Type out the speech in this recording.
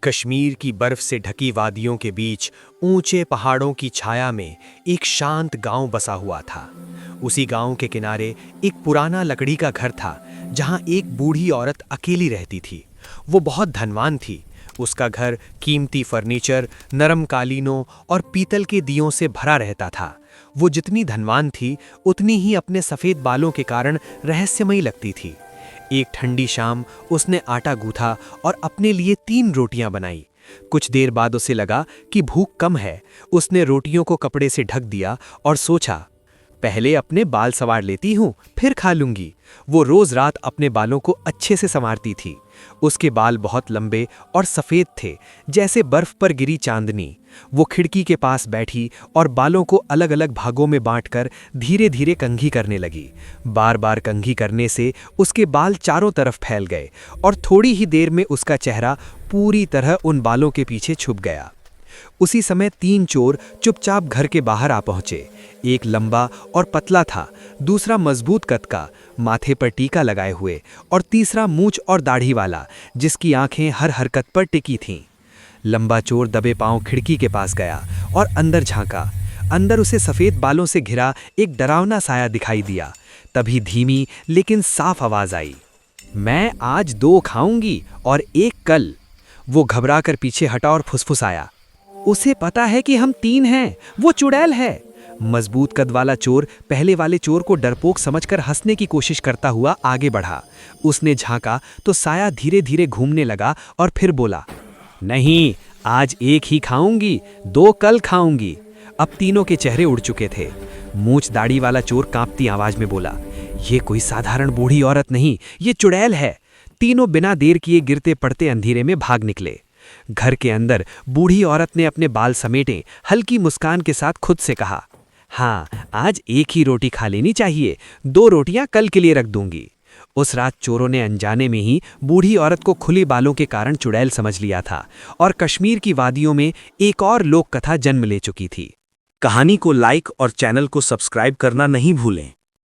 कश्मीर की बर्फ से ढकी वादियों के बीच ऊंचे पहाड़ों की छाया में एक शांत गांव बसा हुआ था। उसी गांव के किनारे एक पुराना लकड़ी का घर था, जहां एक बूढ़ी औरत अकेली रहती थी। वो बहुत धनवान थी। उसका घर कीमती फर्नीचर, नरम कालीनों और पीतल के दियों से भरा रहता था। वो जितनी धनवान थी, उतनी ही अपने सफ़ेद बालों के कारण रहस्यमयी लगती थी। एक ठंडी शाम उसने आटा गूंथा और अपने लिए 3 रोटियां बनाई। कुछ देर बाद उसे लगा कि भूख कम है। उसने रोटियों को कपड़े से ढक दिया और सोचा, पहले अपने बाल संवार लेती हूँ, फिर खा लूंगी। वो रोज रात अपने बालों को अच्छे से संवारती थी। उसके बाल बहुत लंबे और सफ़ेद थे, जैसे बर्फ पर गिरी चांदनी। वो खिड़की के पास बैठी और बालों को अलग अलग भागों में बांटकर धीरे धीरे कंघी करने लगी। बार बार कंघी करने से उसके बाल चारों तरफ फैल गए और थोड़ी ही देर में उसका चेहरा पूरी तरह उन बालों के पीछे छुप गया। उसी समय 3 चोर चुपचाप घर के बाहर आ पहुंचे। एक लंबा और पतला था, दूसरा मजबूत कद का, माथे पर टीका लगाए हुए, और तीसरा मूंछ और दाढ़ी वाला, जिसकी आंखें हर हरकत पर टिकी थीं। लंबा चोर दबे पांव खिड़की के पास गया और अंदर झांका। अंदर उसे सफ़ेद बालों से घिरा एक डरावना साया दिखाई दिया। तभी धीमी लेकिन साफ आवाज आई, मैं आज 2 खाऊंगी और 1 कल। वो घबराकर पीछे हटा और फुसफुसाया, उसे पता है कि हम 3 हैं, वो चुड़ैल है। मजबूत कद वाला चोर पहले वाले चोर को डरपोक समझकर हंसने की कोशिश करता हुआ आगे बढ़ा। उसने झांका तो साया धीरे धीरे घूमने लगा और फिर बोला, नहीं, आज 1 ही खाऊंगी, 2 कल खाऊंगी। अब तीनों के चेहरे उड़ चुके थे। मूंछ दाढ़ी वाला चोर कांपती आवाज में बोला, ये कोई साधारण बूढ़ी औरत नहीं, ये चुड़ैल है। तीनों बिना देर किए गिरते पड़ते अंधेरे में भाग निकले। घर के अंदर बूढ़ी औरत ने अपने बाल समेटे हल्की मुस्कान के साथ खुद से कहा, हाँ, आज 1 ही रोटी खा लेनी चाहिए, 2 रोटियां कल के लिए रख दूंगी। उस रात चोरों ने अनजाने में ही बूढ़ी औरत को खुले बालों के कारण चुड़ैल समझ लिया था और कश्मीर की वादियों में एक और लोक कथा जन्म ले चुकी थी। कहानी को लाइक और चैनल को सब्सक्राइब करना नहीं भूलें।